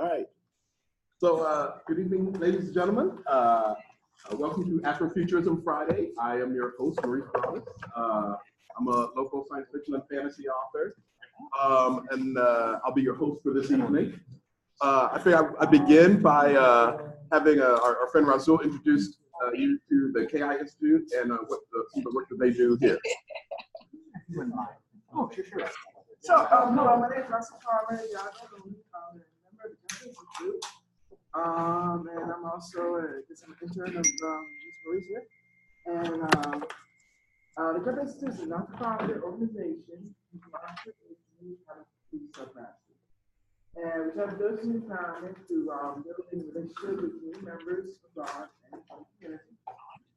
All right. So, good evening, ladies and gentlemen. Welcome to Afrofuturism Friday. I am your host, Maurice. I'm a local science fiction and fantasy author, and I'll be your host for this evening. I think I begin by having our friend Rasul introduce you to the KI Institute and what the work that they do here. Oh, sure. So, hello, my name is Russell Farmer. Y'all know me, member of the KI Institute. And I'm also an intern of Ms. Maurice here. And the KI Institute is a non-profit organization and we try to build some empowerment through building relationships with new members of God and the community,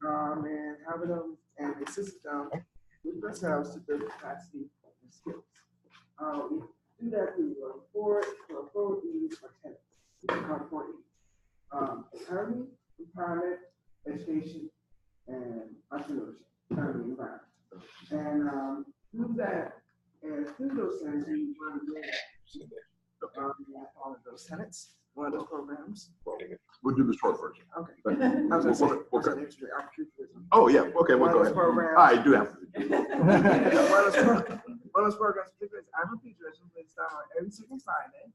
and having them and assist them with themselves to build capacity and skills. We do that through four E's or tenets. We call it 4 E's. Economy, empowerment, education, and entrepreneurship. Economy, environment. And through that, and through those things, we want to do all of those tenets, one of those programs. We'll do the short version. Okay. I was going to say, oh, yeah. Okay, well, go ahead. I do have to. One of those programs is Afrofuturism, which is every second Friday,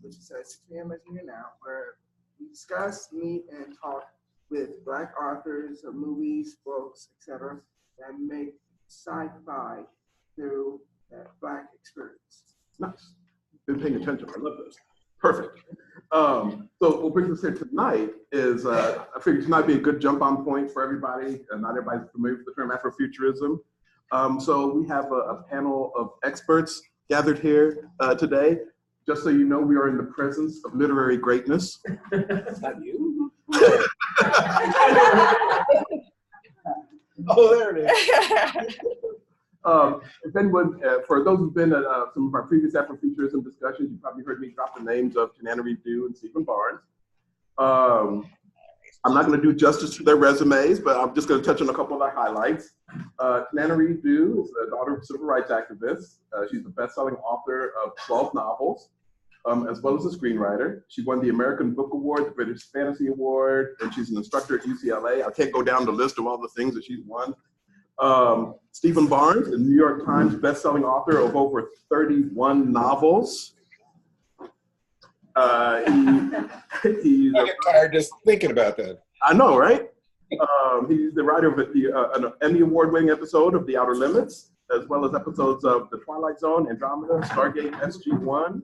which is at 6 p.m. as you hear now, where we discuss, meet, and talk with Black authors of movies, books, etc., that make sci-fi through that Black experience. Nice. Been paying attention. I love this. Perfect. So what brings us here tonight is I figured tonight would be a good jump on point for everybody. And not everybody's familiar with the term Afrofuturism. So we have a panel of experts gathered here today. Just so you know, we are in the presence of literary greatness. Not you. Oh, there it is. If anyone, for those who've been at some of our previous Afrofuturism discussions, you probably heard me drop the names of Tanarive and Stephen Barnes. I'm not going to do justice to their resumes, but I'm just going to touch on a couple of their highlights. Tanarive is the daughter of a civil rights activist. She's the best-selling author of 12 novels, as well as a screenwriter. She won the American Book Award, the British Fantasy Award, and she's an instructor at UCLA. I can't go down the list of all the things that she's won. Stephen Barnes, a New York Times best-selling author of over 31 novels. He's I get tired just thinking about that. I know, right? He's the writer of an Emmy Award-winning episode of The Outer Limits, as well as episodes of The Twilight Zone, Andromeda, Stargate, SG-1.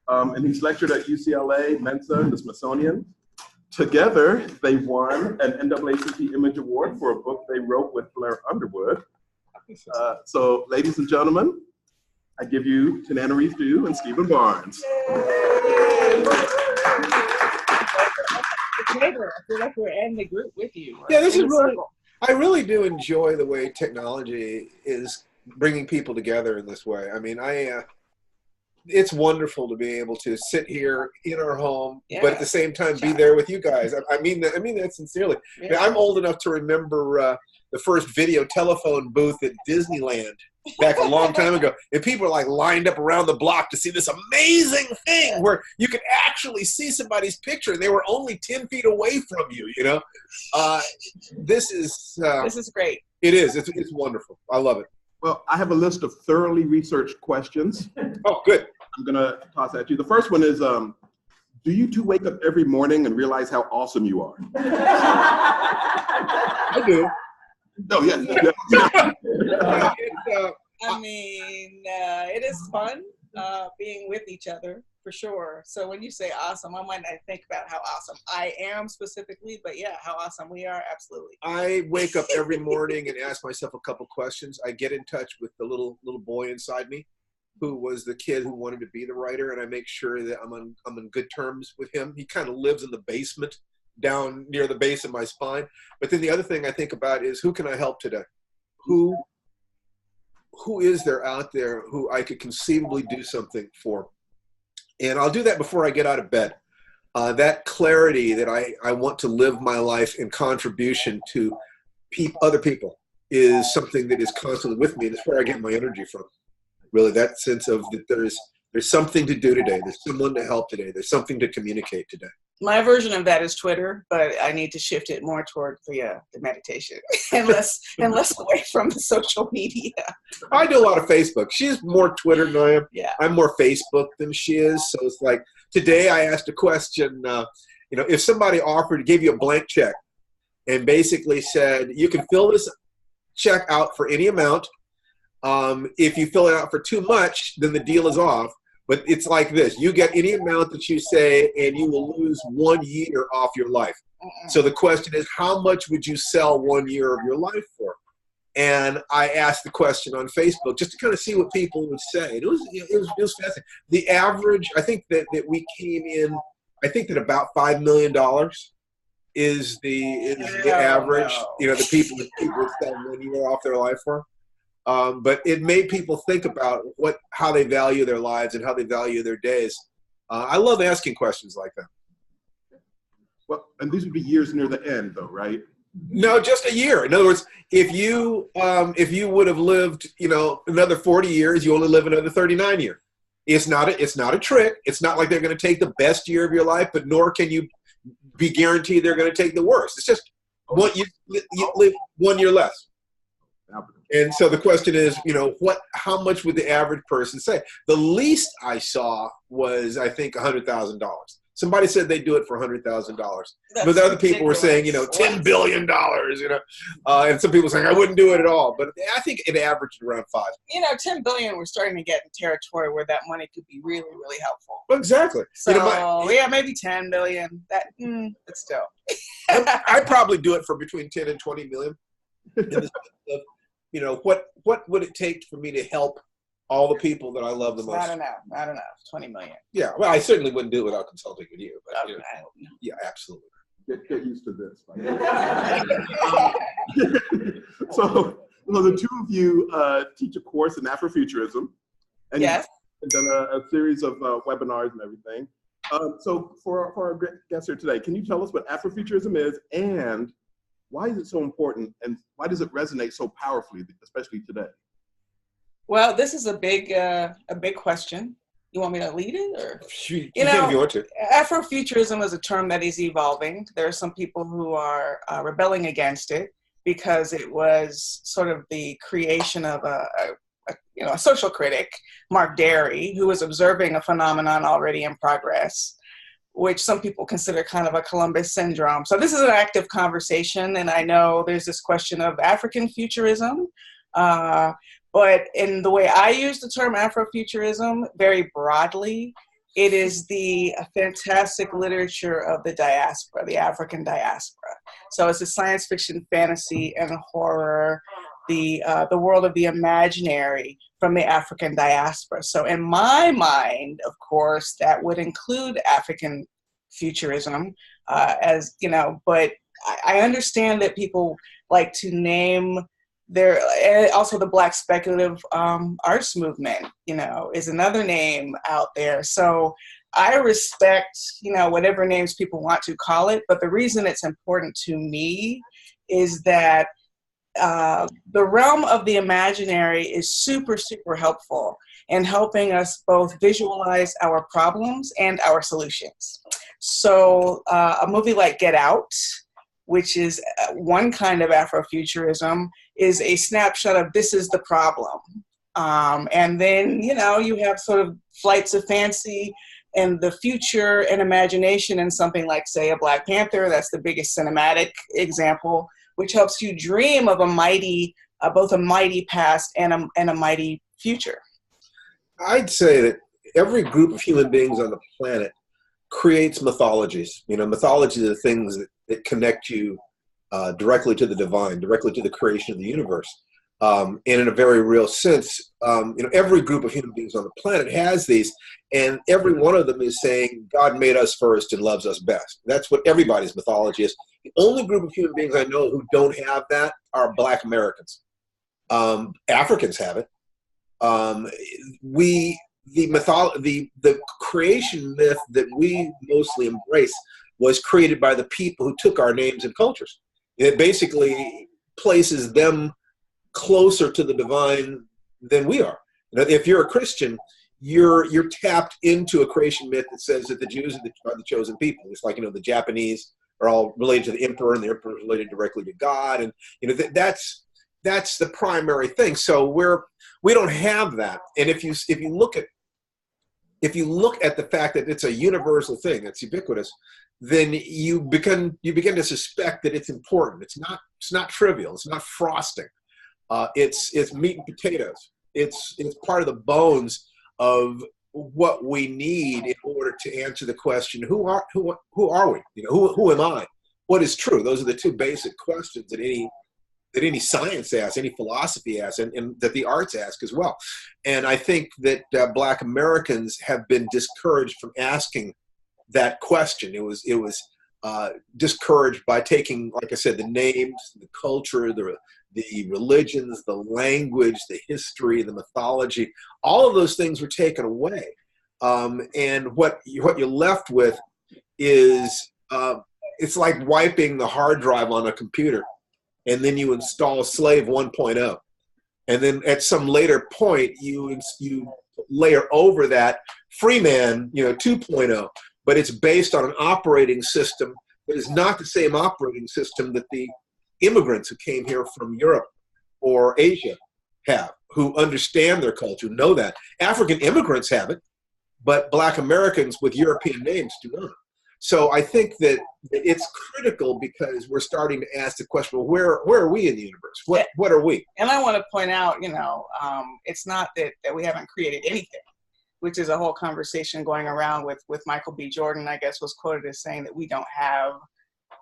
And he's lectured at UCLA, Mensa, and the Smithsonian. Together, they won an NAACP Image Award for a book they wrote with Blair Underwood. So, ladies and gentlemen, I give you Tananarive and Stephen Barnes. I feel like we're in the group with you. Yeah, this is really, I really do enjoy the way technology is bringing people together in this way. I mean, it's wonderful to be able to sit here in our home, but at the same time be there with you guys. I mean that sincerely. Yeah. I mean, I'm old enough to remember the first video telephone booth at Disneyland back a long time ago, and people are like lined up around the block to see this amazing thing where you could actually see somebody's picture, and they were only 10 feet away from you. You know, this is great. It is. It's wonderful. I love it. Well, I have a list of thoroughly researched questions. Oh, good. I'm going to toss at you. The first one is, do you two wake up every morning and realize how awesome you are? I do. No, yeah. I mean, it is fun being with each other, for sure. So when you say awesome, I might not think about how awesome I am specifically, but yeah, how awesome we are, absolutely. I wake up every morning and ask myself a couple questions. I get in touch with the little boy inside me, who was the kid who wanted to be the writer, and I make sure that I'm on good terms with him. He kind of lives in the basement down near the base of my spine. But then the other thing I think about is, who can I help today? Who is there out there who I could conceivably do something for? And I'll do that before I get out of bed. That clarity that I want to live my life in contribution to other people is something that is constantly with me, and it's where I get my energy from. Really, that sense of that there's There's something to do today. There's someone to help today. There's something to communicate today. My version of that is Twitter, but I need to shift it more toward the meditation and less away from the social media. I do a lot of Facebook. She's more Twitter than I am. Yeah. I'm more Facebook than she is. So it's like today I asked a question, if somebody offered to give you a blank check and basically said, you can fill this check out for any amount. If you fill it out for too much, then the deal is off. But it's like this. You get any amount that you say, and you will lose 1 year off your life. So the question is, how much would you sell 1 year of your life for? And I asked the question on Facebook just to kind of see what people would say. It was fascinating. The average, I think that we came in, I think that about $5 million is the average, the people would sell 1 year off their life for. But it made people think about how they value their lives and how they value their days. I love asking questions like that. Well, and these would be years near the end, though, right? No, just a year. In other words, if you would have lived, another 40 years, you only live another 39 years. It's not a trick. It's not like they're going to take the best year of your life, but nor can you be guaranteed they're going to take the worst. It's just you live 1 year less. And so the question is, how much would the average person say? The least I saw was, I think, $100,000. Somebody said they'd do it for $100,000. But other people were saying, $10 billion, and some people saying, I wouldn't do it at all. But I think it averaged around 5. 10 billion, we're starting to get in territory where that money could be really, really helpful. Exactly. So, maybe 10 billion. But still. I'd probably do it for between 10 and 20 million. What would it take for me to help all the people that I love the most? Not enough. 20 million. Yeah, well, I certainly wouldn't do it without consulting with you. But, yeah, absolutely. Get used to this. So the two of you teach a course in Afrofuturism, and yes, you've done a series of webinars and everything. So for our guests here today, can you tell us what Afrofuturism is and why is it so important, and why does it resonate so powerfully, especially today? Well, this is a big question. You want me to lead it, or if you want to? Afrofuturism is a term that is evolving. There are some people who are rebelling against it because it was sort of the creation of a social critic, Mark Derry, who was observing a phenomenon already in progress, which some people consider kind of a Columbus syndrome. So this is an active conversation, and I know there's this question of African futurism, but in the way I use the term Afrofuturism, very broadly, it is the fantastic literature of the diaspora, the African diaspora. So it's a science fiction, fantasy, and horror, the world of the imaginary from the African diaspora. So in my mind, of course, that would include African futurism, but I understand that people like to name also the Black speculative arts movement, is another name out there. So I respect, whatever names people want to call it, but the reason it's important to me is that the realm of the imaginary is super, super helpful in helping us both visualize our problems and our solutions. So a movie like Get Out, which is one kind of Afrofuturism, is a snapshot of this is the problem. And then, you have sort of flights of fancy and the future and imagination in something like, say, a Black Panther. That's the biggest cinematic example, which helps you dream of both a mighty past and a mighty future. I'd say that every group of human beings on the planet creates mythologies. Mythologies are the things that connect you directly to the divine, directly to the creation of the universe. And in a very real sense, every group of human beings on the planet has these, and every one of them is saying God made us first and loves us best. That's what everybody's mythology is. The only group of human beings I know who don't have that are Black Americans. Africans have it. The creation myth that we mostly embrace was created by the people who took our names and cultures. It basically places them closer to the divine than we are. If you're a Christian, you're tapped into a creation myth that says that the Jews are the chosen people. It's like, you know, the Japanese are all related to the emperor, and the emperor is related directly to God, and you know that's the primary thing. So we don't have that. And if you look at the fact that it's a universal thing, it's ubiquitous, then you begin to suspect that it's important. It's not trivial. It's not frosting. It's meat and potatoes. It's part of the bones of what we need in order to answer the question, who are we? You know, who am I? What is true? Those are the two basic questions that any science asks, any philosophy asks, and that the arts ask as well. And I think that Black Americans have been discouraged from asking that question. It was discouraged by taking, like I said, the names, the culture, the religions, the language, the history, the mythology. All of those things were taken away, and what you're left with is it's like wiping the hard drive on a computer, and then you install Slave 1.0, and then at some later point you layer over that Freeman, 2.0, but it's based on an operating system that is not the same operating system that the immigrants who came here from Europe or Asia have, who understand their culture, know that. African immigrants have it, but Black Americans with European names do not. So I think that it's critical, because we're starting to ask the question, well, where are we in the universe? What are we? And I want to point out, it's not that we haven't created anything, which is a whole conversation going around with Michael B. Jordan, I guess, was quoted as saying that we don't have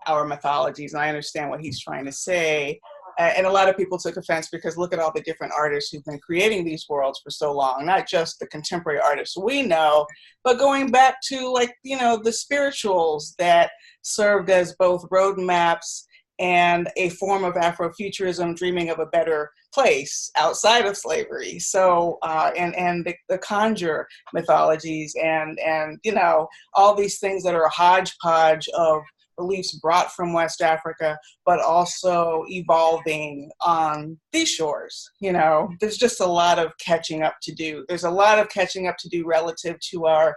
our mythologies. And I understand what he's trying to say. And a lot of people took offense, because look at all the different artists who've been creating these worlds for so long, not just the contemporary artists we know, but going back to the spirituals that served as both roadmaps and a form of Afrofuturism, dreaming of a better place outside of slavery. So, and the conjure mythologies and all these things that are a hodgepodge of beliefs brought from West Africa, but also evolving on these shores. There's just a lot of catching up to do. There's a lot of catching up to do relative to our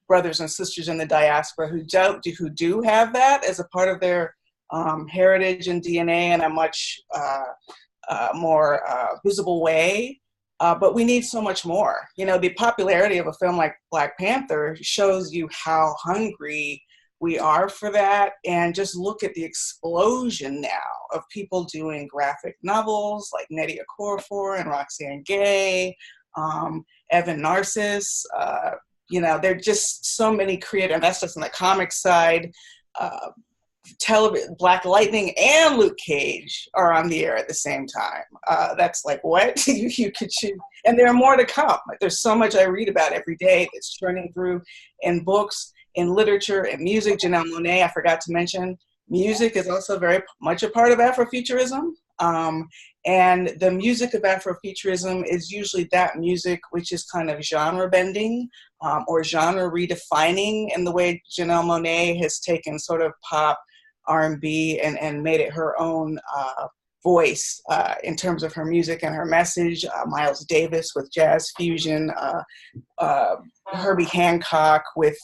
brothers and sisters in the diaspora who do have that as a part of their heritage and DNA in a much more visible way. But we need so much more. The popularity of a film like Black Panther shows you how hungry we are for that. And just look at the explosion now of people doing graphic novels like Nnedi Okorafor and Roxane Gay, Evan Narcisse. There are just so many creative, and that's just on the comic side. Black Lightning and Luke Cage are on the air at the same time. That's like, what? you could shoot. And there are more to come. There's so much I read about every day that's churning through in books, in literature, and music. Janelle Monáe, I forgot to mention, music is also very much a part of Afrofuturism. And the music of Afrofuturism is usually that music which is kind of genre bending or genre redefining, in the way Janelle Monáe has taken sort of pop, R&B and made it her own voice in terms of her music and her message. Miles Davis with jazz fusion, Herbie Hancock with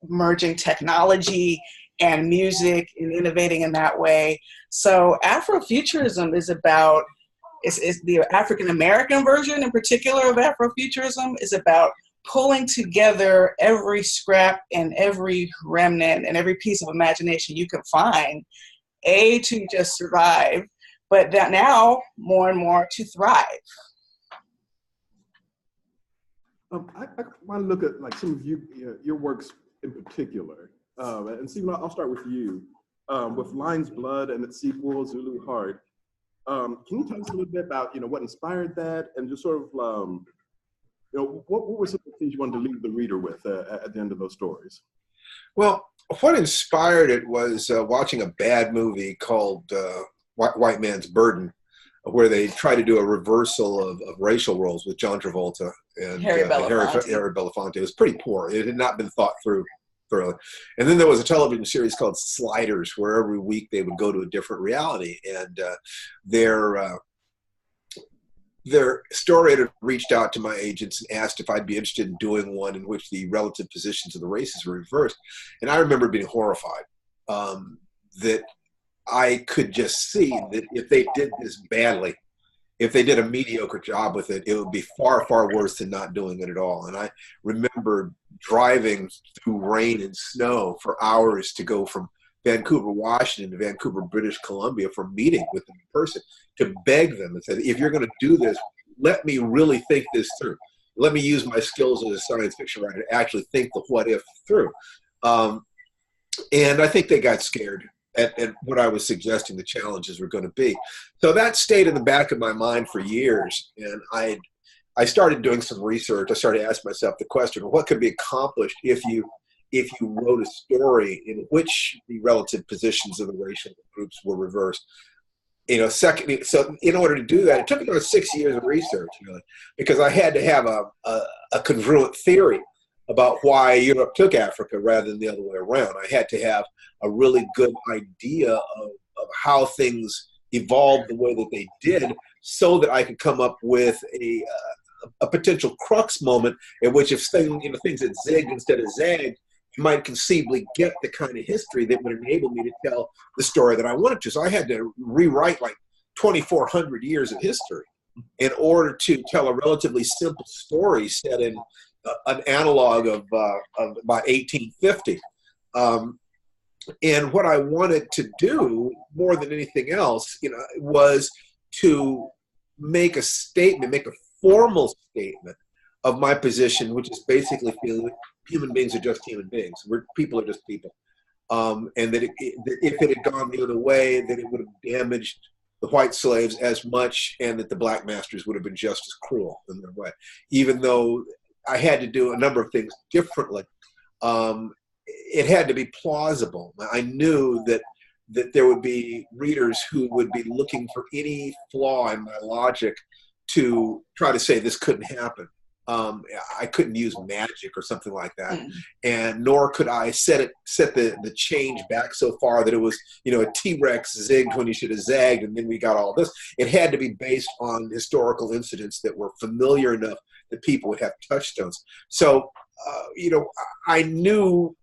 merging technology and music and innovating in that way. So Afrofuturism is about, is the African American version in particular of Afrofuturism is about pulling together every scrap and every remnant and every piece of imagination you can find, to just survive, but that now more and more to thrive. I want to look at like some of your works in particular. And Stephen, I'll start with you. With Lion's Blood and its sequel, Zulu Heart. Can you tell us a little bit about, what inspired that, and just sort of, what were some of the things you wanted to leave the reader with at the end of those stories? Well, what inspired it was watching a bad movie called White Man's Burden, where they try to do a reversal of racial roles with John Travolta and Harry Belafonte. It was pretty poor. It had not been thought through thoroughly. And then there was a television series called Sliders, where every week they would go to a different reality, and their story had reached out to my agents and asked if I'd be interested in doing one in which the relative positions of the races were reversed. And I remember being horrified that I could just see that if they did this badly, if they did a mediocre job with it, it would be far, far worse than not doing it at all. And I remember driving through rain and snow for hours to go from Vancouver, Washington to Vancouver, British Columbia for a meeting with them in person to beg them and say, if you're going to do this, let me really think this through. Let me use my skills as a science fiction writer to actually think the what if through. And I think they got scared at what I was suggesting the challenges were going to be. So that stayed in the back of my mind for years. And I started doing some research. I started asking myself the question, what could be accomplished if you wrote a story in which the relative positions of the racial groups were reversed? So in order to do that, it took me about 6 years of research, really, because I had to have a congruent theory about why Europe took Africa rather than the other way around. I had to have a really good idea of how things evolved the way that they did so that I could come up with a potential crux moment in which if things had zigged instead of zagged, you might conceivably get the kind of history that would enable me to tell the story that I wanted to. So I had to rewrite like 2,400 years of history in order to tell a relatively simple story set in an analog of about 1850. And what I wanted to do more than anything else, was to make a statement, make a formal statement of my position, which is basically feeling human beings are just human beings. People are just people. And that if it had gone the other way, that it would have damaged the white slaves as much, and that the black masters would have been just as cruel in their way. Even though I had to do a number of things differently, it had to be plausible. I knew that there would be readers who would be looking for any flaw in my logic to try to say this couldn't happen. I couldn't use magic or something like that, and nor could I set the change back so far that it was, a T-Rex zigged when he should have zagged, and then we got all this. It had to be based on historical incidents that were familiar enough that people would have touchstones. So, I knew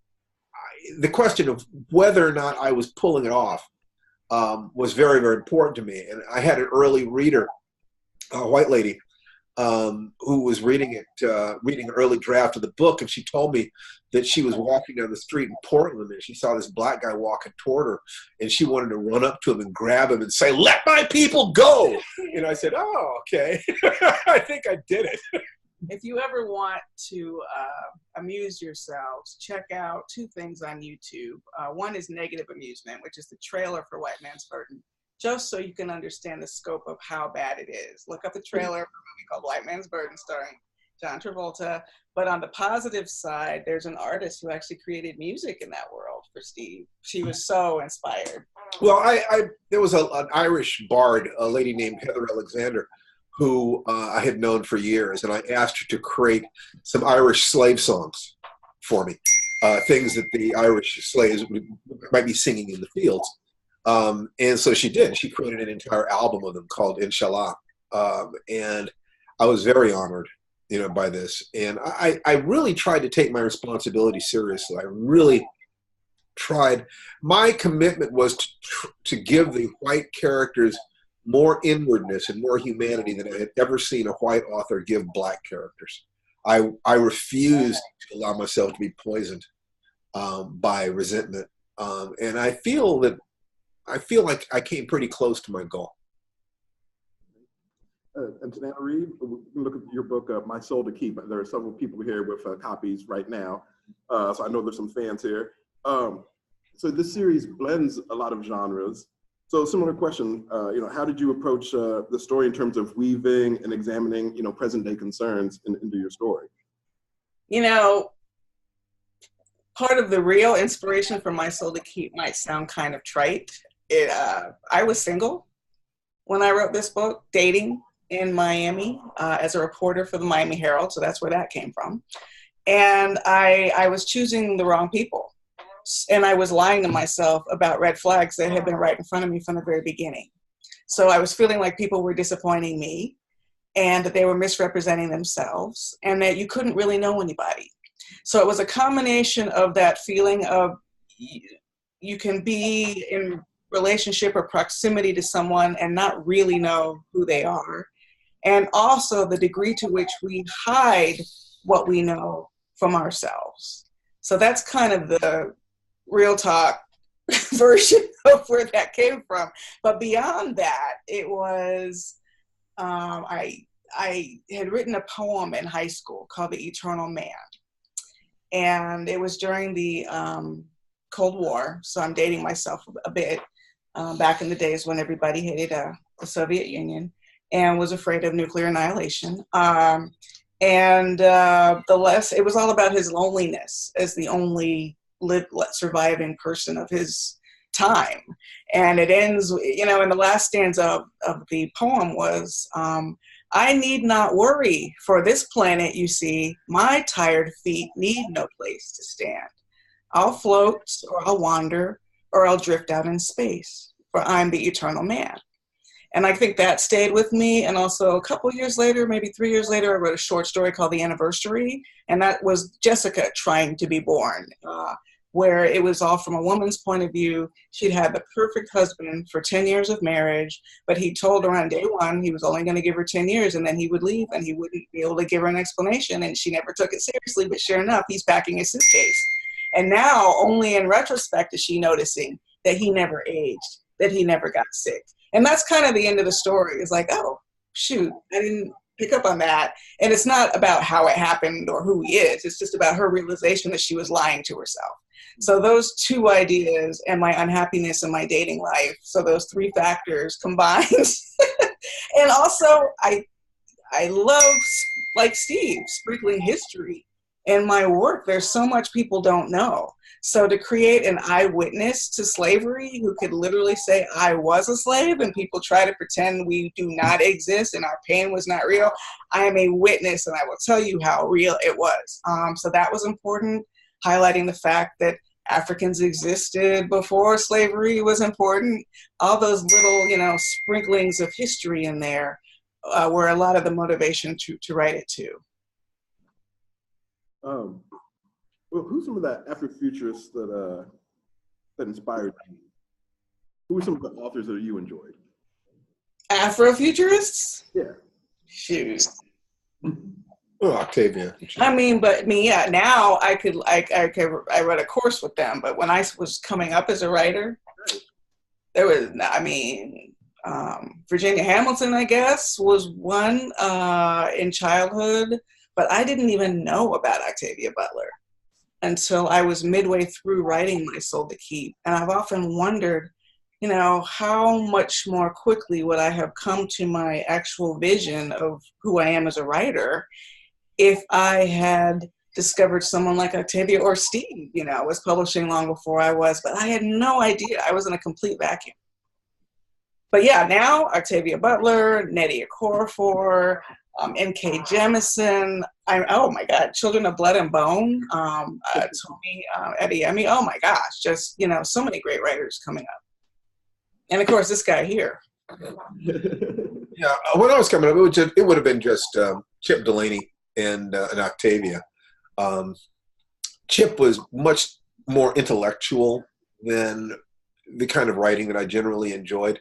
the question of whether or not I was pulling it off was very, very important to me. And I had an early reader, a white lady, who was reading an early draft of the book, and she told me that she was walking down the street in Portland and she saw this black guy walking toward her, and she wanted to run up to him and grab him and say, "Let my people go!" And I said, "Oh, okay." I think I did it. If you ever want to amuse yourselves, check out two things on YouTube. One is Negative Amusement, which is the trailer for White Man's Burden, just so you can understand the scope of how bad it is. Look up the trailer for a movie called White Man's Burden starring John Travolta. But on the positive side, there's an artist who actually created music in that world for Steve. She was so inspired. Well, there was an Irish bard, a lady named Heather Alexander, who I had known for years, and I asked her to create some Irish slave songs for me, things that the Irish slaves might be singing in the fields. And so she did. She created an entire album of them called Inshallah. And I was very honored, by this. And I really tried to take my responsibility seriously. I really tried. My commitment was to give the white characters more inwardness and more humanity than I had ever seen a white author give black characters. I refused to allow myself to be poisoned by resentment. And I feel like I came pretty close to my goal. And Tanarive, look at your book, My Soul to Keep. There are several people here with copies right now, so I know there's some fans here. So this series blends a lot of genres. So similar question, how did you approach the story in terms of weaving and examining, present day concerns into your story? Part of the real inspiration for My Soul to Keep might sound kind of trite. I was single when I wrote this book, dating in Miami as a reporter for the Miami Herald, so that's where that came from. And I was choosing the wrong people. And I was lying to myself about red flags that had been right in front of me from the very beginning. So I was feeling like people were disappointing me. and that they were misrepresenting themselves, and that you couldn't really know anybody. So it was a combination of that feeling of you can be in relationship or proximity to someone and not really know who they are, and also the degree to which we hide what we know from ourselves. So that's kind of the real talk version of where that came from. But beyond that, it was, I had written a poem in high school called The Eternal Man. And it was during the Cold War, so I'm dating myself a bit, back in the days when everybody hated the Soviet Union and was afraid of nuclear annihilation. It was all about his loneliness as the only surviving person of his time. And it ends, and the last stanza of the poem was, I need not worry, for this planet, you see, my tired feet need no place to stand. I'll float, or I'll wander, or I'll drift out in space, for I'm the eternal man. And I think that stayed with me. And also a couple years later, maybe 3 years later, I wrote a short story called The Anniversary. And that was Jessica trying to be born, where it was all from a woman's point of view. She'd had the perfect husband for 10 years of marriage, but he told her on day one he was only going to give her 10 years and then he would leave and he wouldn't be able to give her an explanation. And she never took it seriously, but sure enough, he's packing his suitcase. And now, only in retrospect, is she noticing that he never aged, that he never got sick. And that's kind of the end of the story. It's like, oh, shoot, I didn't pick up on that. And it's not about how it happened or who he is. It's just about her realization that she was lying to herself. So those two ideas and my unhappiness in my dating life, so those three factors combined. And also, I love, like Steve, sprinkling history in my work. There's so much people don't know. So to create an eyewitness to slavery who could literally say, I was a slave, and people try to pretend we do not exist and our pain was not real, I am a witness and I will tell you how real it was. So that was important. Highlighting the fact that Africans existed before slavery was important. All those little, sprinklings of history in there were a lot of the motivation to write it too. Well, who's some of the Afrofuturists that inspired you? Who were some of the authors that you enjoyed? Afrofuturists? Yeah. Shoot. Oh, Octavia. Yeah. Now I read a course with them, but when I was coming up as a writer, there was, Virginia Hamilton, I guess, was one in childhood, but I didn't even know about Octavia Butler until I was midway through writing My Soul to Keep. And I've often wondered, how much more quickly would I have come to my actual vision of who I am as a writer if I had discovered someone like Octavia or Steve, was publishing long before I was, but I had no idea. I was in a complete vacuum. But yeah, now Octavia Butler, Nnedi Okorafor, N.K. Jemisin, oh my God, Children of Blood and Bone, Tony Adeyemi, oh my gosh, just, so many great writers coming up. And of course, this guy here. Yeah, when I was coming up, it would have been just Chip Delaney and Octavia. Chip was much more intellectual than the kind of writing that I generally enjoyed.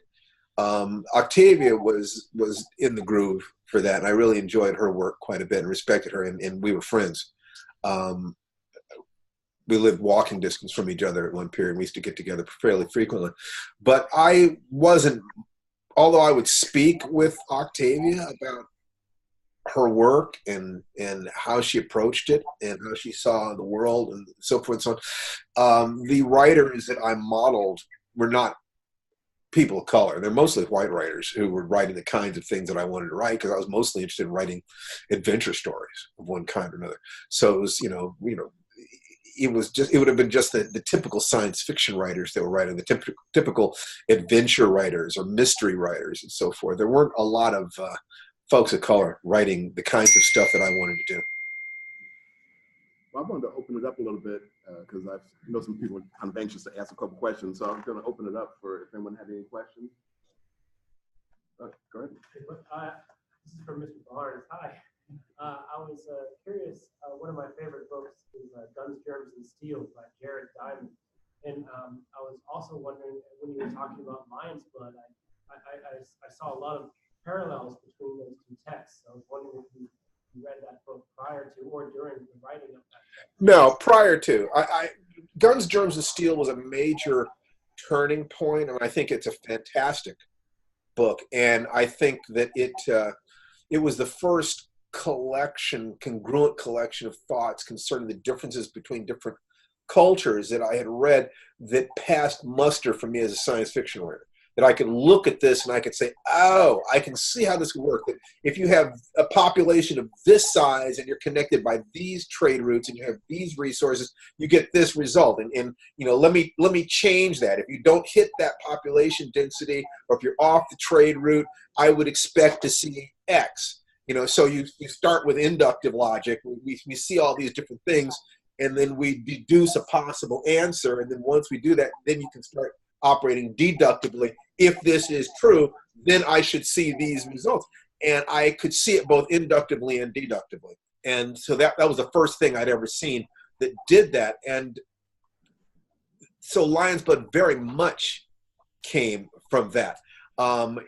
Octavia was in the groove for that, and I really enjoyed her work quite a bit and respected her, and we were friends. We lived walking distance from each other at one period. We used to get together fairly frequently. But I wasn't, although I would speak with Octavia about her work and how she approached it and how she saw the world and so forth and so on, the writers that I modeled were not people of color. They're mostly white writers who were writing the kinds of things that I wanted to write, because I was mostly interested in writing adventure stories of one kind or another. So it was, it would have been just the typical science fiction writers that were writing, the typical adventure writers or mystery writers and so forth. There weren't a lot of folks of color writing the kinds of stuff that I wanted to do. Well, I wanted to open it up a little bit because I know some people are kind of anxious to ask a couple questions, so I'm going to open it up for if anyone had any questions. Go ahead. This is from Mr. Barnes. Hi. I was curious. One of my favorite books is Guns, Germs, and Steel by Jared Diamond. And I was also wondering, when you were talking about Lion's Blood, I saw a lot of parallels between those two texts. I was wondering if you read that book prior to or during the writing of that text. No, prior to. Guns, Germs, and Steel was a major turning point, and I think it's a fantastic book. And I think that it was the first congruent collection of thoughts concerning the differences between different cultures that I had read that passed muster for me as a science fiction writer. That I could look at this and I could say, oh, I can see how this would work. That if you have a population of this size and you're connected by these trade routes and you have these resources, you get this result. And let me change that. If you don't hit that population density, or if you're off the trade route, I would expect to see X. So you start with inductive logic. We see all these different things, and then we deduce a possible answer. And then once we do that, then you can start operating deductively. If this is true, then I should see these results. And I could see it both inductively and deductively. And so that was the first thing I'd ever seen that did that. And so Lion's Blood very much came from that,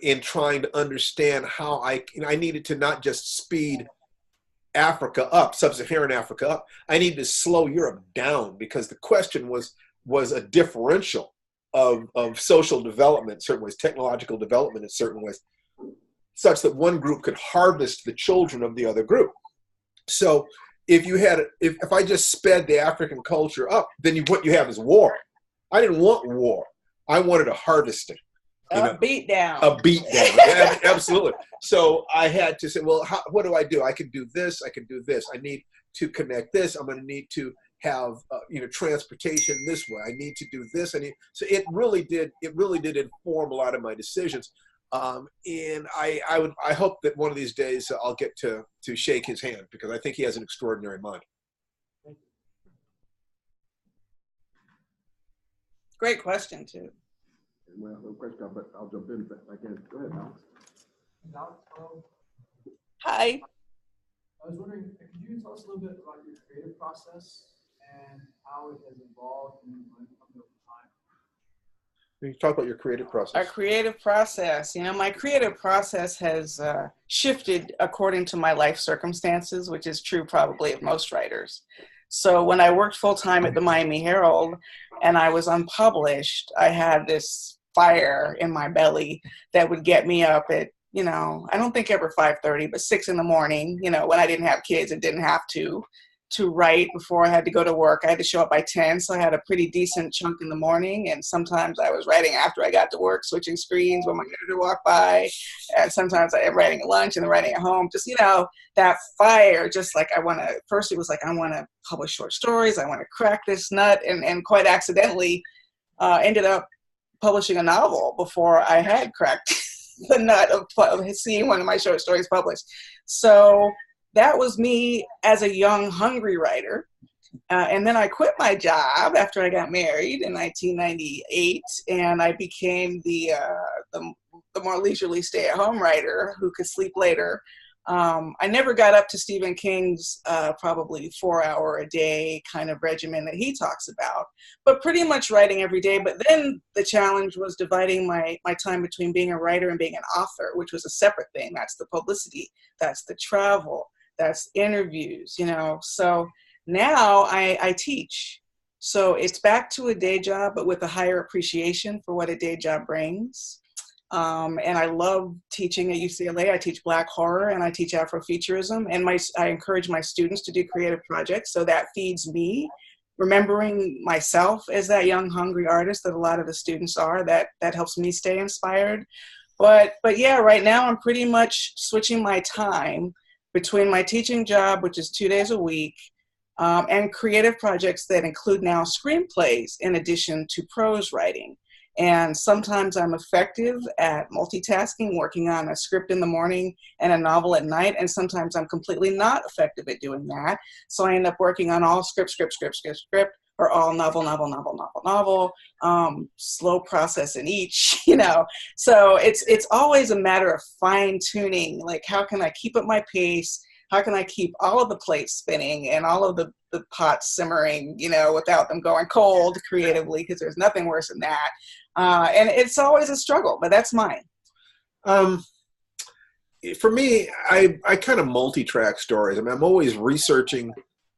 in trying to understand how I needed to not just speed Africa up, sub-Saharan Africa up. I needed to slow Europe down, because the question was a differential of social development in certain ways, technological development in certain ways, such that one group could harvest the children of the other group. So if I just sped the African culture up, then what you have is war. I didn't want war. I wanted a harvesting. A beatdown. A beatdown, absolutely. So I had to say, well, what do? I can do this, I can do this. I need to connect this. I'm going to need to have transportation this way. I need to do this. So it really did inform a lot of my decisions. And I hope that one of these days I'll get to shake his hand, because I think he has an extraordinary mind. Great question too. Well, no question, but I'll jump in if I can. Go ahead, Alex. Hi. I was wondering, could you tell us a little bit about your creative process and how it has evolved and come over time? You talk about your creative process. Our creative process. My creative process has shifted according to my life circumstances, which is true probably of most writers. So when I worked full-time at the Miami Herald and I was unpublished, I had this fire in my belly that would get me up at, I don't think ever 5:30, but 6 in the morning, when I didn't have kids and didn't have to write before I had to go to work. I had to show up by 10, so I had a pretty decent chunk in the morning, and sometimes I was writing after I got to work, switching screens when my editor walked by, and sometimes I am writing at lunch and then writing at home. Just, that fire, just like first it was like, I want to publish short stories, I want to crack this nut, and quite accidentally ended up publishing a novel before I had cracked the nut of seeing one of my short stories published. So that was me as a young, hungry writer. And then I quit my job after I got married in 1998, and I became the more leisurely stay-at-home writer who could sleep later. I never got up to Stephen King's probably 4-hour-a-day kind of regimen that he talks about, but pretty much writing every day. But then the challenge was dividing my time between being a writer and being an author, which was a separate thing. That's the publicity, that's the travel, that's interviews, So now I teach. So it's back to a day job, but with a higher appreciation for what a day job brings. And I love teaching at UCLA. I teach Black horror and I teach Afrofuturism, and I encourage my students to do creative projects. So that feeds me, remembering myself as that young, hungry artist that a lot of the students are. That helps me stay inspired. But yeah, right now I'm pretty much switching my time between my teaching job, which is 2 days a week, and creative projects that include now screenplays in addition to prose writing. And sometimes I'm effective at multitasking, working on a script in the morning and a novel at night. And sometimes I'm completely not effective at doing that. So I end up working on all script, or all novel. graphical novel, slow process in each, you know. So it's always a matter of fine tuning, like how can I keep up my pace? How can I keep all of the plates spinning and all of the pots simmering, you know, without them going cold creatively, because there's nothing worse than that. And it's always a struggle, but that's mine. For me, I kind of multi-track stories. I mean, I'm always researching,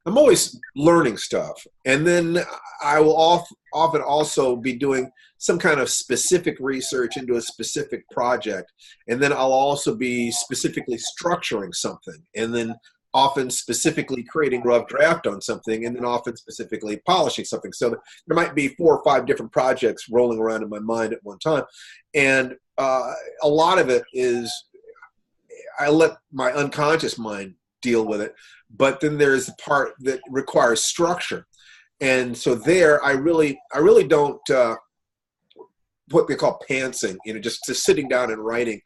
I'm always learning stuff. And then I will often also be doing some kind of specific research into a specific project. And then I'll also be specifically structuring something. And then often specifically creating a rough draft on something, and then often specifically polishing something. So there might be 4 or 5 different projects rolling around in my mind at one time. And a lot of it is, I let my unconscious mind deal with it, but then there's the part that requires structure. And so there, I really don't, what they call pantsing, you know, just sitting down and writing.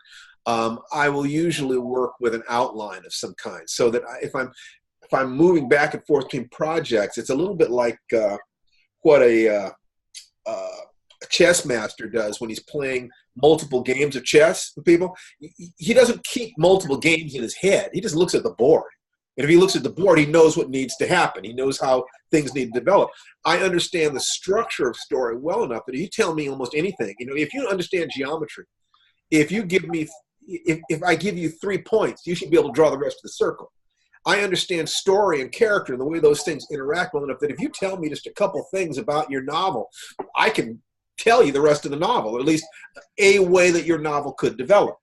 I will usually work with an outline of some kind, so that if I'm moving back and forth between projects, it's a little bit like what a chess master does when he's playing multiple games of chess with people. He doesn't keep multiple games in his head. He just looks at the board. And if he looks at the board, he knows what needs to happen. He knows how things need to develop. I understand the structure of story well enough that if you tell me almost anything, you know, if you understand geometry, if you give me, if I give you 3 points, you should be able to draw the rest of the circle. I understand story and character and the way those things interact well enough that if you tell me just a couple things about your novel, I can tell you the rest of the novel, or at least a way that your novel could develop.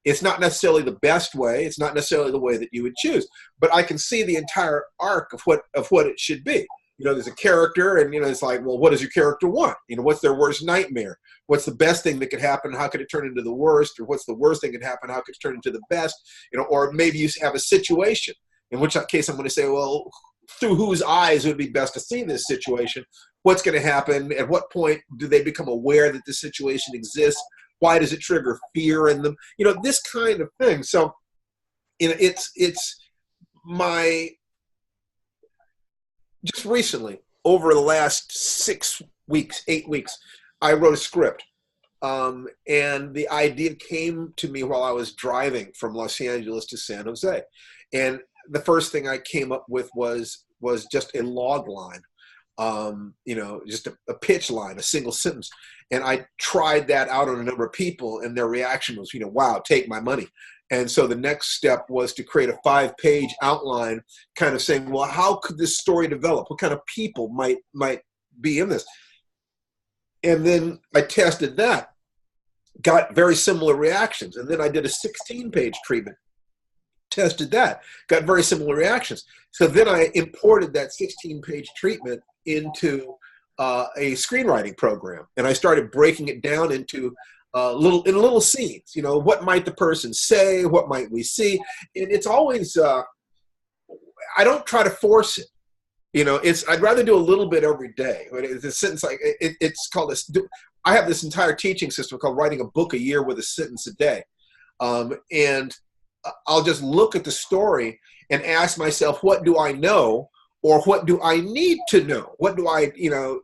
It's not necessarily the best way. It's not necessarily the way that you would choose, but I can see the entire arc of what it should be. You know, there's a character, and, you know, it's like, well, what does your character want? You know, what's their worst nightmare? What's the best thing that could happen? How could it turn into the worst? Or what's the worst thing that could happen? How could it turn into the best? You know, or maybe you have a situation, in which case I'm going to say, well, through whose eyes would it be best to see this situation? What's going to happen? At what point do they become aware that this situation exists? Why does it trigger fear in them? You know, this kind of thing. So, you know, it's my, just recently, over the last 6 weeks, 8 weeks, I wrote a script. And the idea came to me while I was driving from Los Angeles to San Jose. And the first thing I came up with was just a log line, you know, just a pitch line, a single sentence. And I tried that out on a number of people, and their reaction was, you know, wow, take my money. And so the next step was to create a 5-page outline, kind of saying, well, how could this story develop? What kind of people might be in this? And then I tested that, got very similar reactions. And then I did a 16-page treatment, tested that, got very similar reactions. So then I imported that 16-page treatment into a screenwriting program, and I started breaking it down into little scenes. You know, what might the person say? What might we see? And it's always, I don't try to force it. You know, I'd rather do a little bit every day. It's a sentence like it's called this. I have this entire teaching system called writing a book a year with a sentence a day, and I'll just look at the story and ask myself, what do I know, or what do I need to know? What do I, you know?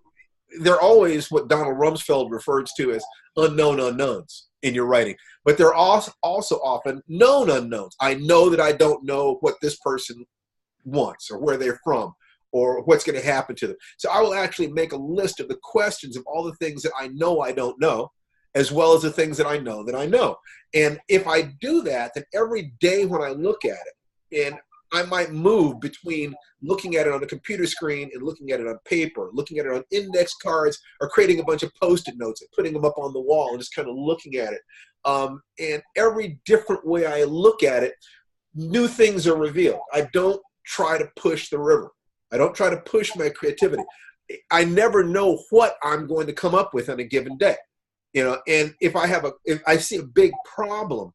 They're always what Donald Rumsfeld refers to as unknown unknowns in your writing, but they're also often known unknowns. I know that I don't know what this person wants, or where they're from, or what's going to happen to them. So I will actually make a list of the questions of all the things that I know I don't know, as well as the things that I know that I know. And if I do that, then every day when I look at it, and I might move between looking at it on a computer screen and looking at it on paper, looking at it on index cards, or creating a bunch of Post-it notes and putting them up on the wall and just kind of looking at it. And every different way I look at it, new things are revealed. I don't try to push the river. I don't try to push my creativity. I never know what I'm going to come up with on a given day. You know, and if I see a big problem,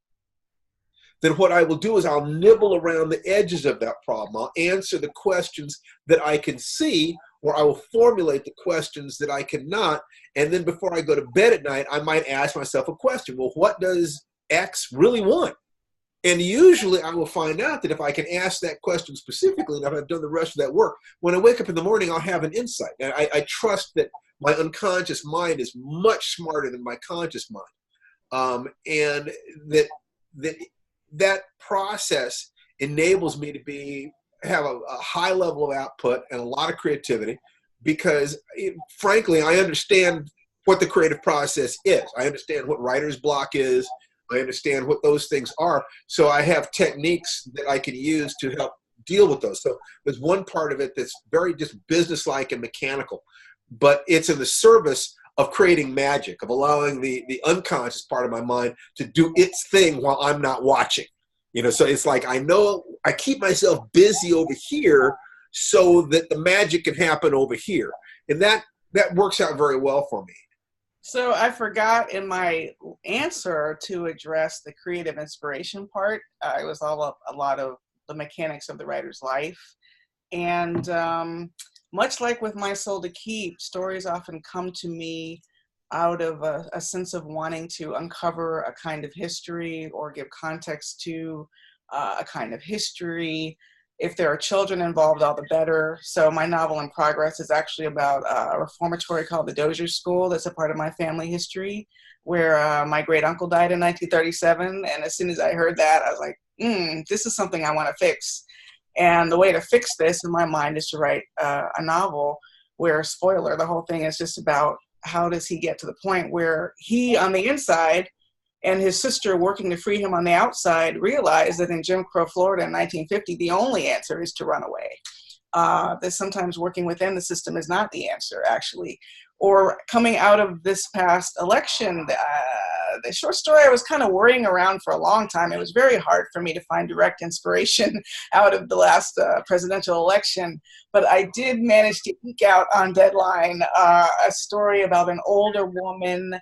then what I will do is I'll nibble around the edges of that problem. I'll answer the questions that I can see, or I will formulate the questions that I cannot. And then before I go to bed at night, I might ask myself a question. Well, what does X really want? And usually I will find out that if I can ask that question specifically, and if I've done the rest of that work, when I wake up in the morning, I'll have an insight. And I trust that my unconscious mind is much smarter than my conscious mind. And that process enables me to have a high level of output and a lot of creativity, because frankly, I understand what the creative process is. I understand what writer's block is. I understand what those things are. So I have techniques that I can use to help deal with those. So there's one part of it that's very just businesslike and mechanical, but it's in the service of creating magic, of allowing the unconscious part of my mind to do its thing while I'm not watching. So it's like, I know I keep myself busy over here so that the magic can happen over here. And that works out very well for me. So I forgot in my answer to address the creative inspiration part. It was all a lot of the mechanics of the writer's life. And much like with My Soul to Keep, stories often come to me out of a sense of wanting to uncover a kind of history or give context to a kind of history. If there are children involved, all the better. So my novel in progress is actually about a reformatory called the Dozier School. That's a part of my family history, where my great uncle died in 1937. And as soon as I heard that, I was like, this is something I want to fix. And the way to fix this in my mind is to write a novel where, spoiler, the whole thing is just about how does he get to the point where he on the inside and his sister working to free him on the outside realized that in Jim Crow Florida in 1950, the only answer is to run away. That sometimes working within the system is not the answer, actually. Or coming out of this past election, the short story I was kind of worrying around for a long time. It was very hard for me to find direct inspiration out of the last presidential election, but I did manage to eke out on deadline a story about an older woman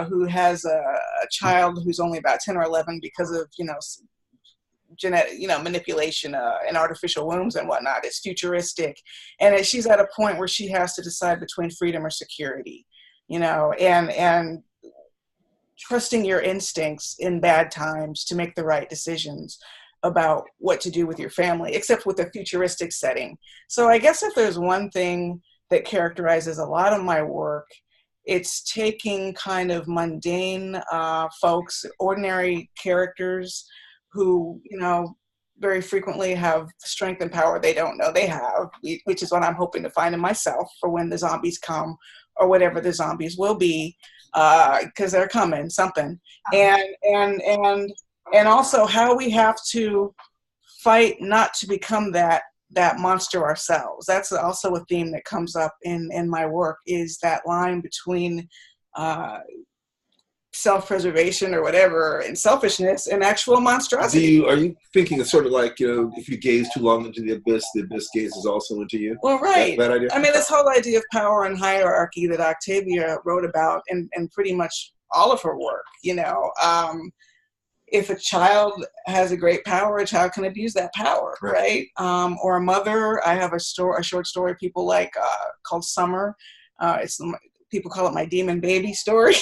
who has a child who's only about 10 or 11 because of, genetic, manipulation in artificial wombs and whatnot. It's futuristic. And she's at a point where she has to decide between freedom or security, and trusting your instincts in bad times to make the right decisions about what to do with your family, except with a futuristic setting. So I guess if there's one thing that characterizes a lot of my work, it's taking kind of mundane folks, ordinary characters who, very frequently have strength and power they don't know they have, which is what I'm hoping to find in myself for when the zombies come, or whatever the zombies will be, because they're coming, something. And also how we have to fight not to become that monster ourselves. That's also a theme that comes up in my work, is that line between self-preservation or whatever and selfishness and actual monstrosity. Are you thinking of sort of like, if you gaze too long into the abyss gazes also into you? Well, right. That idea? I mean, this whole idea of power and hierarchy that Octavia wrote about in pretty much all of her work, if a child has a great power, a child can abuse that power, right? Or a mother. I have a short story people like called Summer. People call it my demon baby story.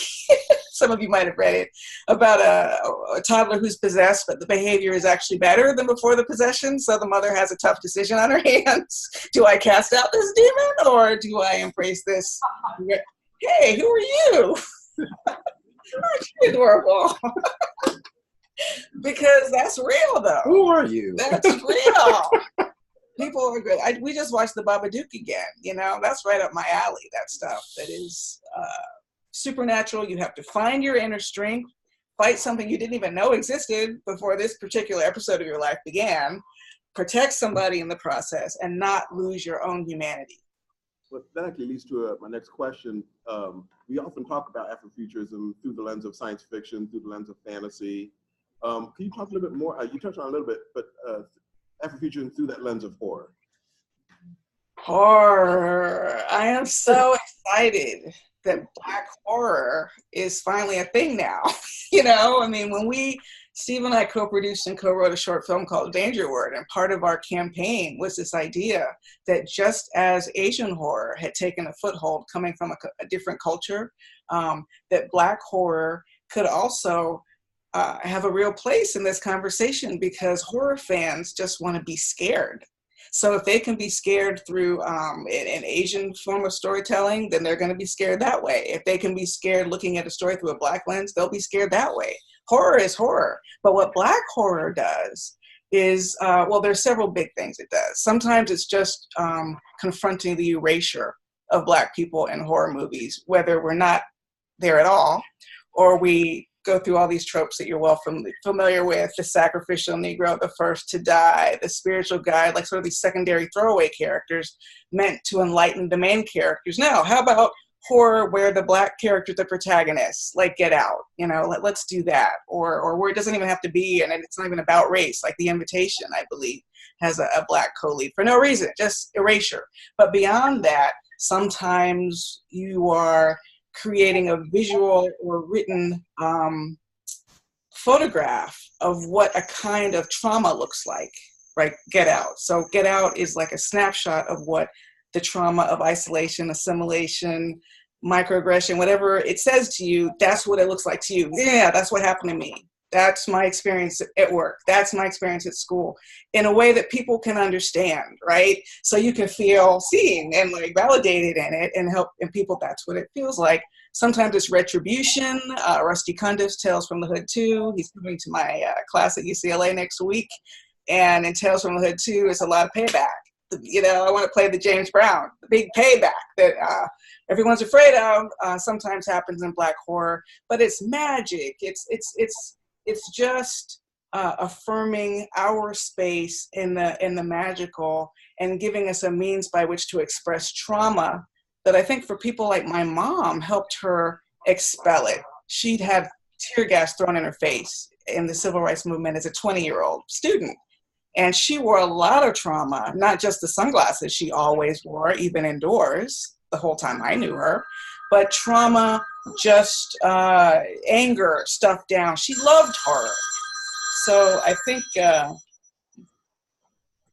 Some of you might have read it, about a toddler who's possessed, but the behavior is actually better than before the possession. So the mother has a tough decision on her hands. Do I cast out this demon, or do I embrace this? Hey, who are you? Aren't you adorable? Because that's real, though. Who are you? That's real. People are good. We just watched The Babadook again. That's right up my alley, that stuff. That is supernatural. You have to find your inner strength, fight something you didn't even know existed before this particular episode of your life began, protect somebody in the process, and not lose your own humanity. Well, that actually leads to my next question. We often talk about Afrofuturism through the lens of science fiction, through the lens of fantasy. Can you talk a little bit more? You touched on it a little bit, but Afrofuturism through that lens of horror. Horror. I am so excited that Black horror is finally a thing now. When Steve and I co-produced and co-wrote a short film called Danger Word, and part of our campaign was this idea that just as Asian horror had taken a foothold coming from a different culture, that Black horror could also have a real place in this conversation, because horror fans just want to be scared. So if they can be scared through an Asian form of storytelling, then they're going to be scared that way. If they can be scared looking at a story through a Black lens, they'll be scared that way. Horror is horror. But what Black horror does is, well, there's several big things it does. Sometimes it's just confronting the erasure of Black people in horror movies, whether we're not there at all, or we go through all these tropes that you're well familiar with, the sacrificial Negro, the first to die, the spiritual guide, like sort of these secondary throwaway characters meant to enlighten the main characters. Now, how about horror where the Black character, the protagonist, like Get Out, let's do that. Or where it doesn't even have to be, and it's not even about race, like The Invitation, I believe, has a Black co-lead for no reason, just erasure. But beyond that, sometimes you are creating a visual or written photograph of what a kind of trauma looks like, right? Get Out. So Get Out is like a snapshot of what the trauma of isolation, assimilation, microaggression, whatever it says to you, that's what it looks like to you. Yeah, that's what happened to me. That's my experience at work. That's my experience at school, in a way that people can understand, right? So you can feel seen and like validated in it, and help, and people, that's what it feels like. Sometimes it's retribution. Rusty Cundiff's Tales from the Hood 2. He's coming to my class at UCLA next week. And in Tales from the Hood 2, it's a lot of payback. I want to play the James Brown, the big payback that everyone's afraid of, sometimes happens in Black horror, but it's magic. It's just affirming our space in the magical, and giving us a means by which to express trauma that I think for people like my mom helped her expel it. She'd had tear gas thrown in her face in the civil rights movement as a 20-year-old student. And she wore a lot of trauma, not just the sunglasses she always wore, even indoors, the whole time I knew her, but trauma, just anger stuffed down. She loved horror. So I think, Get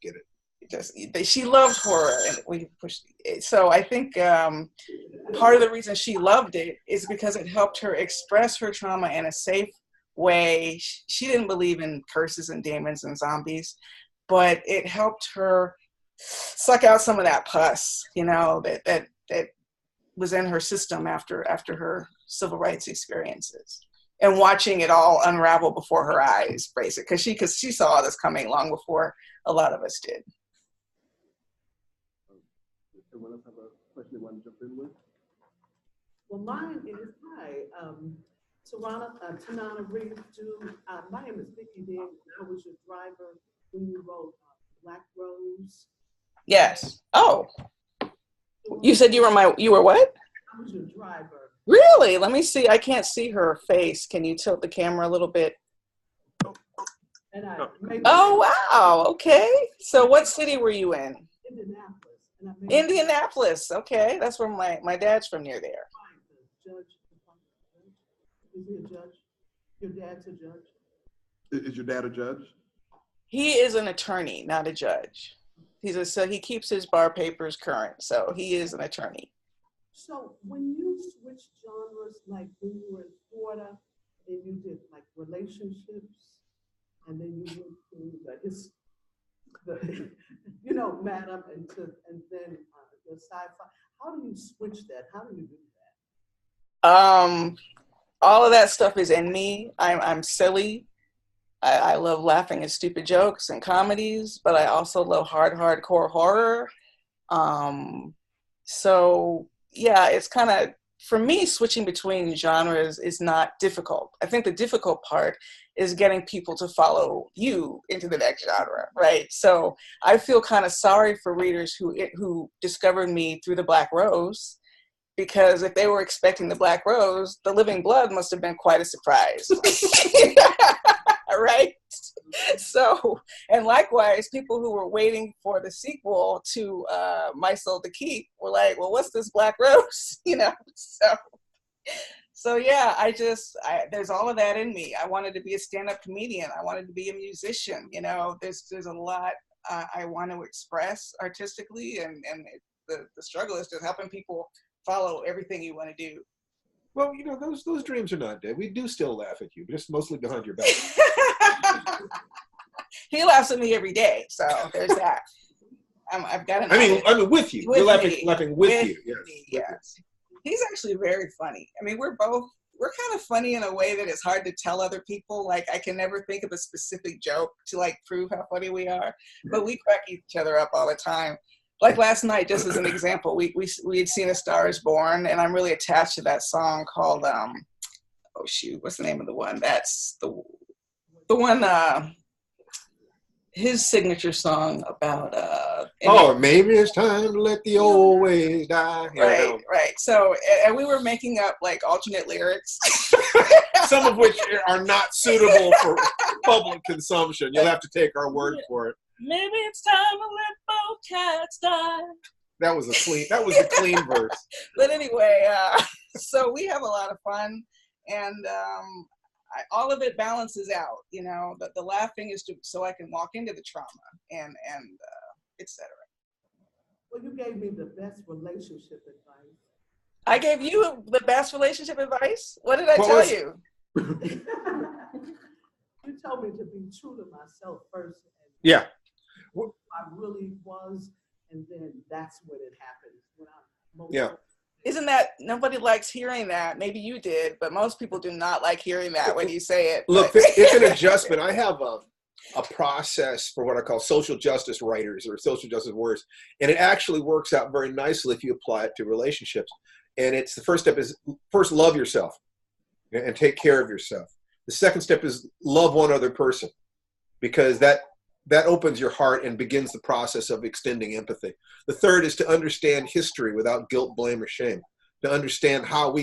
it. She loved horror, and we pushed. So I think part of the reason she loved it is because it helped her express her trauma in a safe way. She didn't believe in curses and demons and zombies, but it helped her suck out some of that pus, that was in her system after her civil rights experiences, and watching it all unravel before her eyes, basically, because she saw this coming long before a lot of us did. Someone else have a question they want to jump in with? Well, mine is, hi, Tananarive, my name is Vicki Diggs, and I was your driver when you wrote Black Rose. Yes. Oh, you said you were what? I was your driver. Really? Let me see. I can't see her face. Can you tilt the camera a little bit? And oh, wow. Okay. So what city were you in? Indianapolis. Indianapolis. Okay. That's where my dad's from, near there. Judge. Is he a judge? Your dad's a judge? Is your dad a judge? He is an attorney, not a judge. So he keeps his bar papers current. So he is an attorney. So when you switch genres, like when you were in Florida and you did like relationships, and then you went to Madam, and then the sci-fi, how do you switch that? How do you do that? All of that stuff is in me. I'm silly. I love laughing at stupid jokes and comedies, but I also love hardcore horror. So yeah, it's kind of, for me, switching between genres is not difficult. I think the difficult part is getting people to follow you into the next genre, right? So I feel kind of sorry for readers who discovered me through The Black Rose, because if they were expecting The Black Rose, The Living Blood must have been quite a surprise. Right? So, and likewise, people who were waiting for the sequel to My Soul to Keep were like, well, what's this Black Rose? So yeah, there's all of that in me. I wanted to be a stand-up comedian. I wanted to be a musician. There's a lot I want to express artistically, and the struggle is just helping people follow everything you want to do. Well, those dreams are not dead. We do still laugh at you, but just mostly behind your back. He laughs at me every day, so there's that. I've got an. I mean, with you. With You're laughing, me. laughing with you. Yes. Me, with you. yes. He's actually very funny. I mean, we're kind of funny in a way that it's hard to tell other people. Like, I can never think of a specific joke to like prove how funny we are, but we crack each other up all the time. Like last night, just as an example, we had seen A Star Is Born, and I'm really attached to that song called oh shoot, what's the name of the one? That's the one his signature song about Maybe it's time to let the old ways die. Right. So, and we were making up like alternate lyrics, some of which are not suitable for public consumption. You'll have to take our word for it. Maybe it's time to let both cats die. That was a clean verse. But anyway, so we have a lot of fun, and all of it balances out. You know, the laughing is so I can walk into the trauma and etc. Well, you gave me the best relationship advice. I gave you the best relationship advice? What did I tell you? You told me to be true to myself first. Yeah. I really was, and then that's when it happened. Isn't that, nobody likes hearing that? Maybe you did, but most people do not like hearing that when you say it. Look, it's an adjustment. I have a process for what I call social justice writers or social justice warriors, and it actually works out very nicely if you apply it to relationships. And it's the first step is first love yourself and take care of yourself. The second step is love one other person, because that opens your heart and begins the process of extending empathy. The third is to understand history without guilt, blame, or shame, to understand how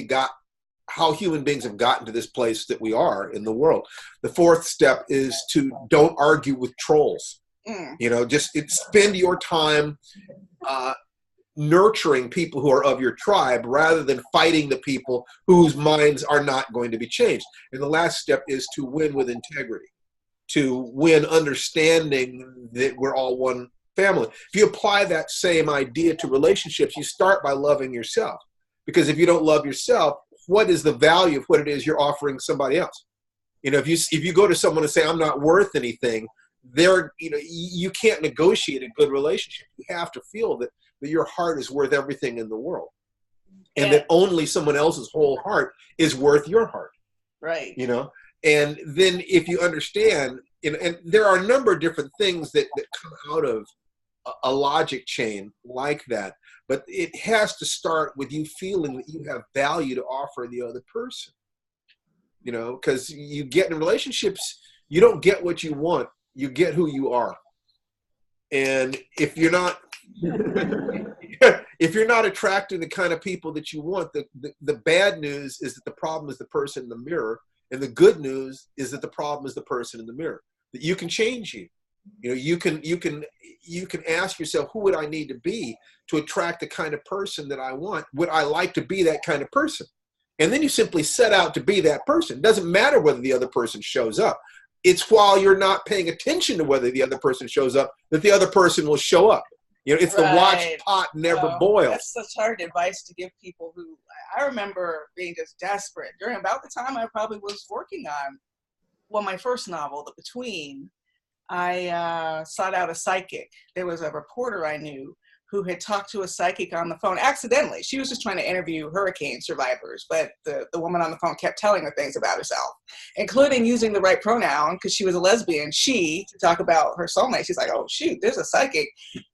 human beings have gotten to this place that we are in the world. The fourth step is to don't argue with trolls. You know, spend your time nurturing people who are of your tribe rather than fighting the people whose minds are not going to be changed. And the last step is to win with integrity, to win understanding that we're all one family. If you apply that same idea to relationships, you start by loving yourself. Because if you don't love yourself, what is the value of what it is you're offering somebody else? You know, if you go to someone and say, I'm not worth anything, you can't negotiate a good relationship. You have to feel that your heart is worth everything in the world. And that only someone else's whole heart is worth your heart. Right. You know? And then if you understand, and there are a number of different things that come out of a logic chain like that, but it has to start with you feeling that you have value to offer the other person. You know, because you get in relationships, you don't get what you want, you get who you are. And if you're not attracting the kind of people that you want, the bad news is that the problem is the person in the mirror. And the good news is that the problem is the person in the mirror. That you can change you. You know, you can ask yourself, who would I need to be to attract the kind of person that I want? Would I like to be that kind of person? And then you simply set out to be that person. It doesn't matter whether the other person shows up. It's while you're not paying attention to whether the other person shows up that the other person will show up. You know, it's the watch pot never boil. That's such hard advice to give people who, I remember being just desperate during about the time I probably was working on, my first novel, The Between. I sought out a psychic. There was a reporter I knew who had talked to a psychic on the phone accidentally. She was just trying to interview hurricane survivors, but the woman on the phone kept telling her things about herself, including using the right pronoun because she was a lesbian, she, to talk about her soulmate. She's like, oh, shoot, there's a psychic.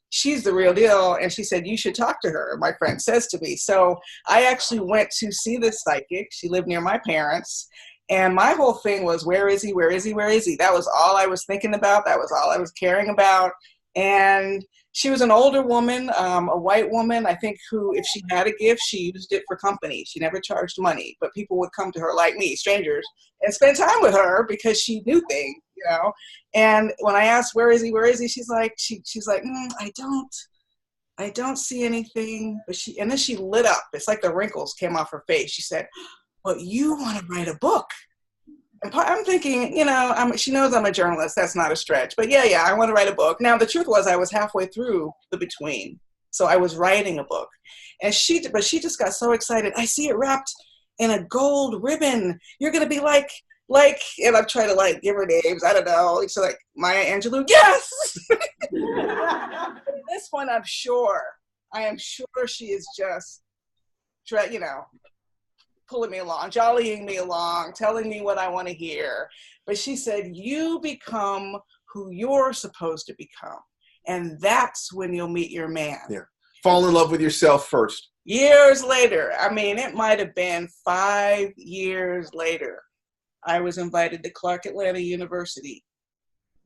She's the real deal. And she said, you should talk to her, my friend says to me. So I actually went to see this psychic. She lived near my parents. And my whole thing was, where is he? Where is he? Where is he? That was all I was thinking about. That was all I was caring about. And she was an older woman, a white woman, I think, who, if she had a gift, she used it for company. She never charged money, but people would come to her like me, strangers, and spend time with her because she knew things, you know. And when I asked, where is he? Where is he? She's like, I don't see anything. But and then she lit up. It's like the wrinkles came off her face. She said, well, you want to write a book. And I'm thinking, you know, she knows I'm a journalist. That's not a stretch. But yeah, I want to write a book. Now, the truth was I was halfway through The Between. So I was writing a book. And she just got so excited. I see it wrapped in a gold ribbon. You're going to be like Like, and I've tried to like give her names. I don't know. She's like, Maya Angelou, yes. This one, I am sure she is just, you know, pulling me along, jollying me along, telling me what I want to hear. But she said, you become who you're supposed to become. And that's when you'll meet your man. Yeah. Fall in love with yourself first. Years later, I mean, it might have been 5 years later, I was invited to Clark Atlanta University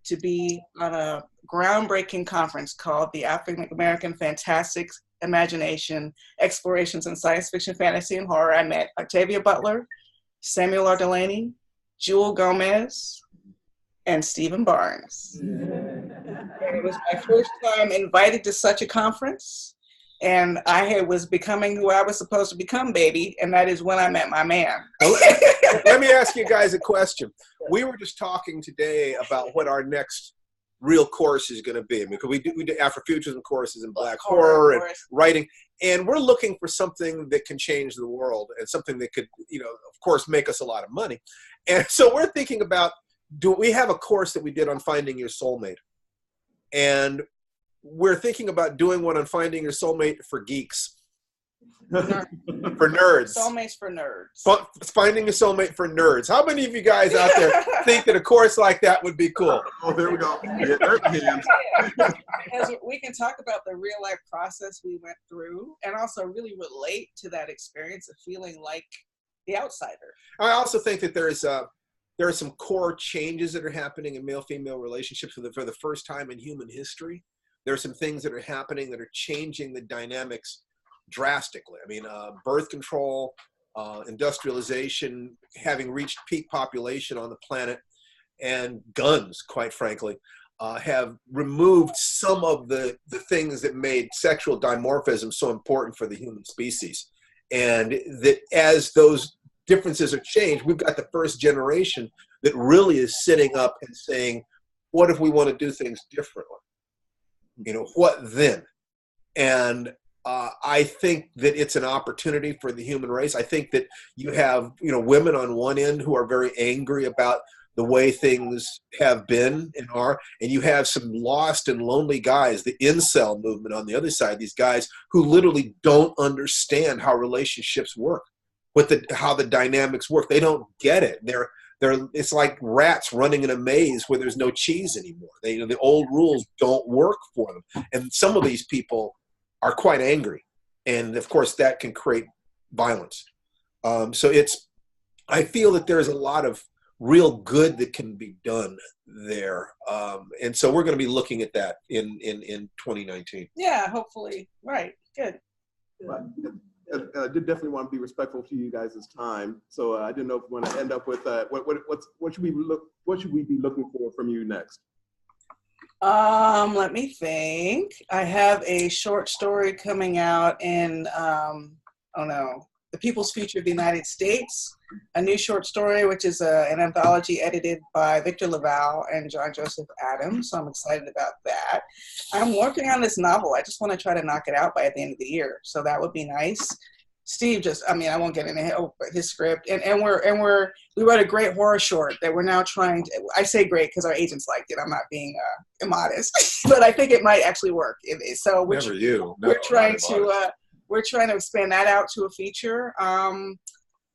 to be on a groundbreaking conference called the African American Fantastic Imagination, Explorations in Science Fiction, Fantasy, and Horror. I met Octavia Butler, Samuel R. Delaney, Jewel Gomez, and Stephen Barnes. And it was my first time invited to such a conference. And I was becoming who I was supposed to become, baby. And that is when I met my man. Let me ask you guys a question. We were just talking today about what our next real course is going to be. Because we do Afrofuturism courses in Black horror and writing. And we're looking for something that can change the world and something that could, you know, of course, make us a lot of money. And so we're thinking about, we have a course that we did on finding your soulmate. And we're thinking about doing one on finding your soulmate for geeks. For nerds. Soulmates for nerds. Finding a soulmate for nerds. How many of you guys out there think that a course like that would be cool? Oh, there we go. Yeah, there's hands. Because we can talk about the real life process we went through and also really relate to that experience of feeling like the outsider. I also think that there are some core changes that are happening in male-female relationships for the first time in human history. There are some things that are happening that are changing the dynamics drastically. I mean, birth control, industrialization, having reached peak population on the planet, and guns, quite frankly, have removed some of the things that made sexual dimorphism so important for the human species. And that as those differences are changed, we've got the first generation that really is sitting up and saying, what if we want to do things differently? You know, what then? And I think that it's an opportunity for the human race. I think that you have, you know, women on one end who are very angry about the way things have been and are, and you have some lost and lonely guys, the incel movement on the other side, these guys who literally don't understand how relationships work, how the dynamics work. They don't get it. It's like rats running in a maze where there's no cheese anymore. The old rules don't work for them. And some of these people are quite angry. And of course that can create violence. So I feel that there's a lot of real good that can be done there. And so we're going to be looking at that in 2019. Yeah, hopefully. Right. Good. But I did definitely want to be respectful to you guys' time. So I didn't know if we want to end up with what should we be looking for from you next? Let me think. I have a short story coming out in The People's Future of the United States, a new short story, which is an anthology edited by Victor Laval and John Joseph Adams. So I'm excited about that. I'm working on this novel. I just want to try to knock it out by the end of the year. So that would be nice. Steve I won't get into his script. And we wrote a great horror short that we're now trying to, I say great because our agents liked it. I'm not being immodest, but I think it might actually work. So we're trying to expand that out to a feature.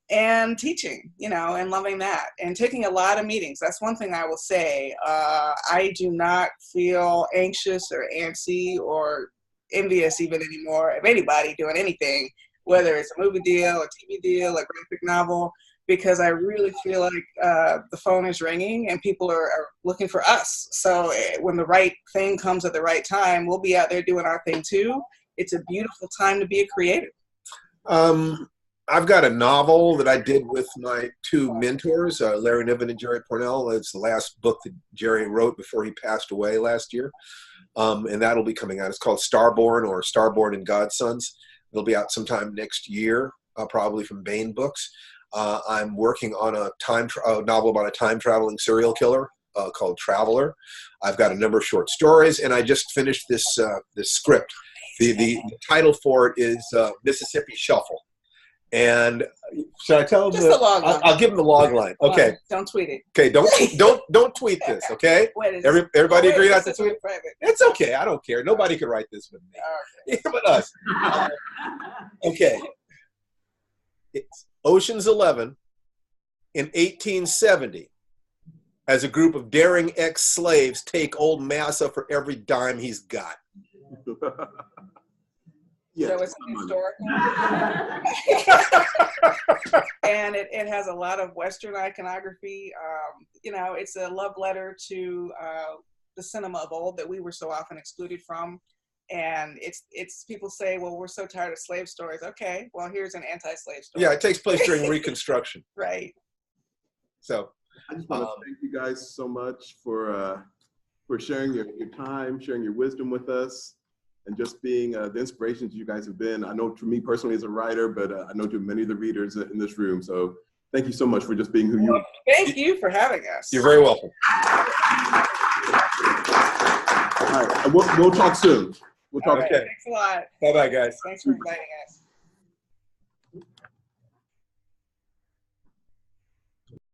And teaching, you know, and loving that and taking a lot of meetings. That's one thing I will say. I do not feel anxious or antsy or envious even anymore of anybody doing anything, whether it's a movie deal, a TV deal, a graphic novel, because I really feel like the phone is ringing and people are looking for us. So when the right thing comes at the right time, we'll be out there doing our thing too. It's a beautiful time to be a creative. I've got a novel that I did with my two mentors, Larry Niven and Jerry Pornell. It's the last book that Jerry wrote before he passed away last year. And that'll be coming out. It's called Starborn, or Starborn and Godsons. It'll be out sometime next year, probably from Baen Books. I'm working on a novel about a time-traveling serial killer called Traveler. I've got a number of short stories, and I just finished this script. The title for it is Mississippi Shuffle. And Should I tell him? Just the log line. I'll give him the log line. Okay. Don't tweet it. Okay. Don't tweet this. Okay. Wait, Everybody agree not to tweet? Private. It's okay. I don't care. Nobody could write this with me. Okay. But us. Okay. It's Ocean's 11 in 1870. As a group of daring ex-slaves take old Massa for every dime he's got. Yeah, So it's historical. And it has a lot of Western iconography. You know, it's a love letter to the cinema of old that we were so often excluded from. And it's people say, well, we're so tired of slave stories. Okay, well, here's an anti-slave story. Yeah, it takes place during Reconstruction. Right. So I just want to thank you guys so much for sharing your time, sharing your wisdom with us, and just being the inspirations you guys have been. I know for me personally as a writer, but I know to many of the readers in this room. So thank you so much for just being who you are. Thank you for having us. You're very welcome. All right, we'll talk soon. We'll talk. Okay. Thanks a lot. Bye-bye, guys. Thanks for inviting us.